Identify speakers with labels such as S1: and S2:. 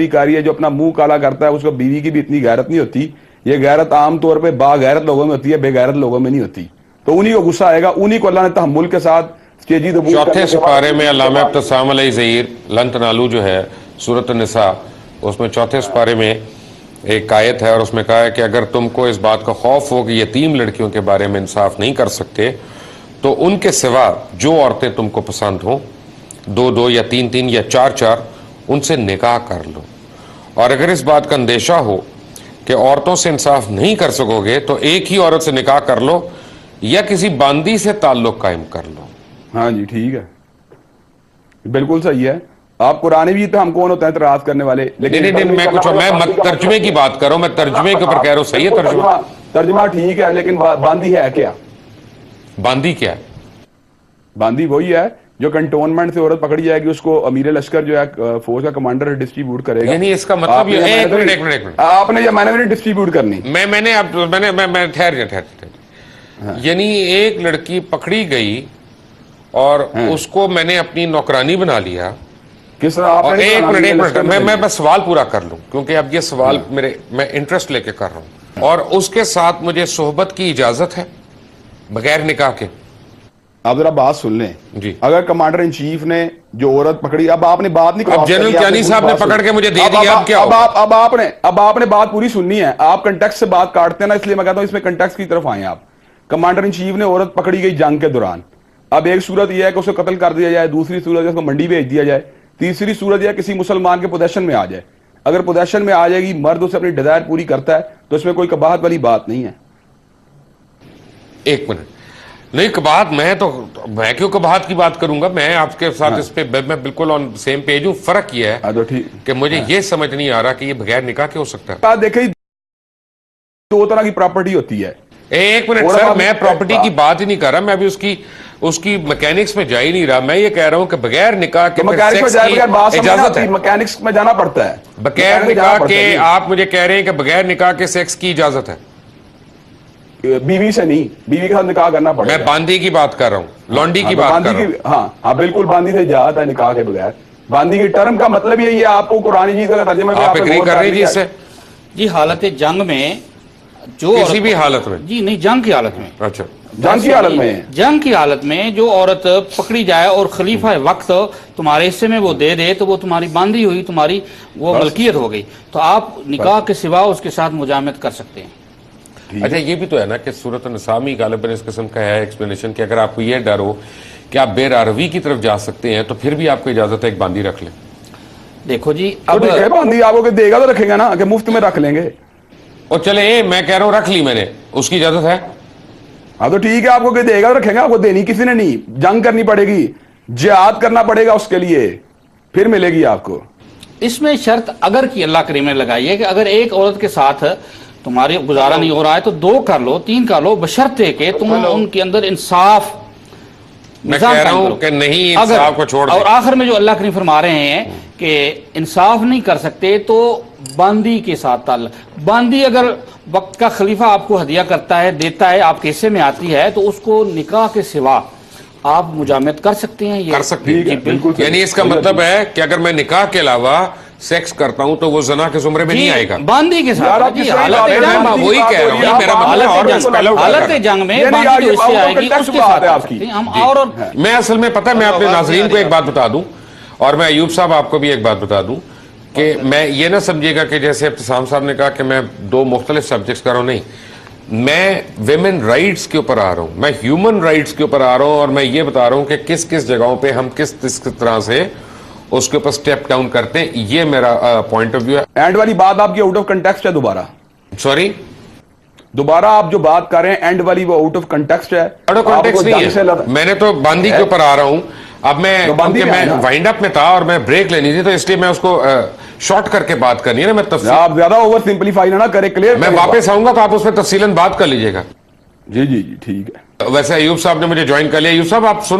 S1: کاری ہے جو اپنا منہ کالا کرتا ہے، اس کو بیوی کی بھی اتنی غیرت نہیں ہوتی. یہ غیرت عام طور پہ با غیرت لوگوں میں ہوتی ہے، بے غیرت لوگوں میں نہیں ہوتی. تو انہی کو غصہ آئے گا، انہی کو اللہ نے تحمل کے ساتھ سٹیجی دبول.
S2: چوتھے سپارے میں علامہ ابتسام علیہ ظہیر لن تنالو جو ہے سورۃ النساء، اس میں چوتھے سپارے میں ایک آیت ہے، اور اس میں کہا ہے کہ اگر تم کو اس بات کا خوف ہو کہ یتیم لڑکیوں کے بارے میں انصاف نہیں کر سکتے تو ان کے سوا جو عورتیں تم کو پسند ہوں، 2 یا 3 یا 4 ان سے نکاح کر لو. اور اگر اس بات کا اندیشہ ہو کہ عورتوں سے انصاف نہیں کر سکو گے تو ایک ہی عورت سے نکاح کر لو یا کسی باندی سے تعلق قائم کر لو.
S1: ہاں جی ٹھیک ہے، بالکل صحیح ہے. آپ قرآن بھی تو ہم کون ہوتے ہیں اعتراض کرنے والے؟
S2: نہیں میں ترجمے کی بات کر رہا ہوں، میں ترجمے کے اوپر کہہ رہا ہوں. صحیح ہے
S1: ترجمہ ٹھیک ہے، لیکن باندی ہے کیا؟
S2: باندی کیا ہے؟
S1: باندی وہی ہے جو کنٹونمنٹ سے عورت پکڑی جائے گی، اس کو امیر لشکر جو ہے فوج کا کمانڈر ڈسٹریبیوٹ کرے گا.
S2: یعنی اس کا مطلب یہ ایک منٹ
S1: آپ نے یہ میں نے ڈسٹریبیوٹ کرنی.
S2: میں ٹھہر یعنی ایک لڑکی پکڑی گئی اور اس کو میں نے اپنی نوکرانی بنا لیا.
S1: کس طرح؟
S2: ایک منٹ میں سوال پورا کر لوں، کیونکہ اب یہ سوال میں انٹرسٹ لے کے کر رہا ہوں. اور اس کے ساتھ مجھے صحبت کی اجازت ہے بغیر نکاح کے؟
S1: آپ ذرا بات سن لیں.
S2: جی،
S1: اگر کمانڈر ان چیف نے جو عورت پکڑی، اب آپ نے بات نہیں،
S2: اب جنرل کیانی صاحب نے پکڑ کے مجھے دے دیا، اب کیا؟
S1: اب آپ نے بات پوری سننی ہے. آپ کنٹیکسٹ سے بات کاٹتے ہیں نا، اس لیے میں کہتا ہوں اس میں کنٹیکسٹ کی طرف آئیں آپ. کمانڈر ان چیف نے عورت پکڑی گئی جنگ کے دوران. اب ایک صورت یہ ہے کہ اسے قتل کر دیا جائے، دوسری صورت ہے اس کو منڈی بھیج دیا جائے، تیسری صورت یہ ہے کسی مسلمان کے پوزیشن میں آ جائے. اگر پوزیشن میں آ جائے گی، مرد اسے اپنی ڈیزائر پوری کرتا ہے تو اس میں کوئی قباحت والی بات نہیں ہے.
S2: ایک منٹ، نہیں قباحت میں کیوں قباحت کی بات کروں گا؟ میں آپ کے ساتھ اس پہ میں بالکل آن سیم پیج ہوں. فرق یہ ہے کہ مجھے یہ سمجھ نہیں آ رہا کہ یہ بغیر نکاح کیا ہو سکتا ہے.
S1: دیکھیں 2 طرح کی پراپرٹی ہوتی ہے.
S2: ایک منٹ سر، میں پراپرٹی کی بات ہی نہیں کر رہا، میں ابھی اس کی میکینکس میں جا ہی نہیں رہا. میں یہ کہہ رہا ہوں کہ بغیر نکاح کے اجازت ہے،
S1: میکینکس میں جانا پڑتا ہے.
S2: بغیر نکاح کے آپ مجھے کہہ رہے ہیں کہ بغیر نکاح کے سیکس کی اجازت ہے؟
S1: بیوی سے نہیں، بیوی کے ساتھ نکاح کرنا پڑتا ہے.
S2: میں باندی کی بات کر رہا ہوں، لونڈی کی بات کر رہا ہوں.
S1: ہاں بالکل، باندی سے اجازت ہے نکاح کے بغیر. باندی کی ٹرم کا مطلب یہی ہے. آپ کو قرآن جی کا ترجمہ
S2: آپ ایگری کر رہے ہیں جی اس سے؟
S3: جی حالت جنگ میں جو
S2: کسی بھی حالت میں؟
S3: جی نہیں، جنگ کی حالت میں.
S2: اچھا،
S3: جنگ کی حالت میں جو عورت پکڑی جائے اور خلیفہ وقت تمہارے حصے میں وہ دے دے تو وہ تمہاری باندھی ہوئی، تمہاری وہ ملکیت ہو گئی، تو آپ نکاح کے سوا اس کے ساتھ مجامعت کر سکتے ہیں.
S2: اچھا، یہ بھی تو ہے نا کہ سورۃ النساء میں غالباً اس قسم کا ہے ایکسپلینیشن کہ اگر آپ کو یہ ڈر ہو کہ آپ بے راروی کی طرف جا سکتے ہیں تو پھر بھی آپ کو اجازت ہے ایک باندھی رکھ لیں.
S3: دیکھو جی، اب
S1: باندھی آپ کو دے گا تو رکھیں گا نا، کہ مفت میں رکھ لیں گے.
S2: اور چلے میں کہہ رہا ہوں رکھ لی میں نے، اس کی اجازت ہے؟
S1: ہاں تو ٹھیک ہے، آپ کو دے گا رکھیں گا. آپ کو دینی کسی نے نہیں، جنگ کرنی پڑے گی، جہاد کرنا پڑے گا اس کے لیے، پھر ملے گی آپ کو.
S3: اس میں شرط اگر کی اللہ کریم نے لگائی ہے کہ اگر ایک عورت کے ساتھ تمہاری گزارا نہیں ہو رہا ہے تو 2 کر لو، 3 کر لو، بشرطے کہ تم ان کے اندر انصاف
S2: میں کہہ رہا ہوں کہ نہیں، انصاف کو چھوڑ دیں.
S3: اور آخر میں جو اللہ کریم فرما رہے ہیں کہ انصاف نہیں کر سکتے تو باندی کے ساتھ تعلق. باندی اگر وقت کا خلیفہ آپ کو ہدیہ کرتا ہے، دیتا ہے، آپ کے حصے میں آتی ہے تو اس کو نکاح کے سوا آپ مجامعت کر سکتے ہیں. یہ
S2: کر سکتے ہیں،
S3: بالکل.
S2: یعنی اس کا مطلب ہے کہ اگر میں نکاح کے علاوہ سیکس کرتا ہوں تو وہ زنا کے زمرے میں نہیں آئے گا.
S3: باندی کے ساتھ
S2: وہی کہہ رہا ہوں،
S3: حالت جنگ میں باندی جو اس سے آئے گی اس کے ساتھ کر سکتے ہیں ہم. اور
S2: میں اصل میں پتہ ہے میں اپنے ناظرین کو ایک بات بتا دوں، اور میں ایوب صاحب آپ کو بھی ایک بات بتا دوں کہ میں یہ نہ سمجھے گا کہ جیسے ابتسام صاحب نے کہا کہ میں 2 مختلف سبجیکٹس کر رہا ہوں. نہیں، میں ویمن رائٹس کے اوپر آ رہا ہوں، میں ہیومن رائٹس کے اوپر آ رہا ہوں، اور میں یہ بتا رہا ہوں کہ کس کس جگہوں پہ ہم کس طرح سے اس کے اوپر سٹیپ ڈاؤن کرتے ہیں. یہ میرا پوائنٹ آف ویو ہے.
S1: اینڈ والی بات آپ کی آؤٹ آف کنٹیکسٹ ہے. دوبارہ آپ جو بات کر رہے ہیں اینڈ والی وہ آؤٹ آف کنٹیکسٹ ہے.
S2: آؤٹ آف کنٹیکسٹ نہیں ہے، میں نے تو باندھی کے اوپر آ رہا ہوں. اب میں وائنڈ اپ میں تھا اور میں بریک لینی تھی تو اس لیے میں اس کو شارٹ کر کے بات کرنی ہے نا. میں تفصیل
S1: آپ زیادہ اوور سمپلیفائی نہ کریں، کلیئر.
S2: میں واپس آؤں گا تو آپ اس میں تفصیلاً بات کر لیجئے گا.
S1: جی ٹھیک ہے.
S2: ویسے ایوب صاحب نے مجھے جوائن کر لیا. ایوب صاحب آپ سن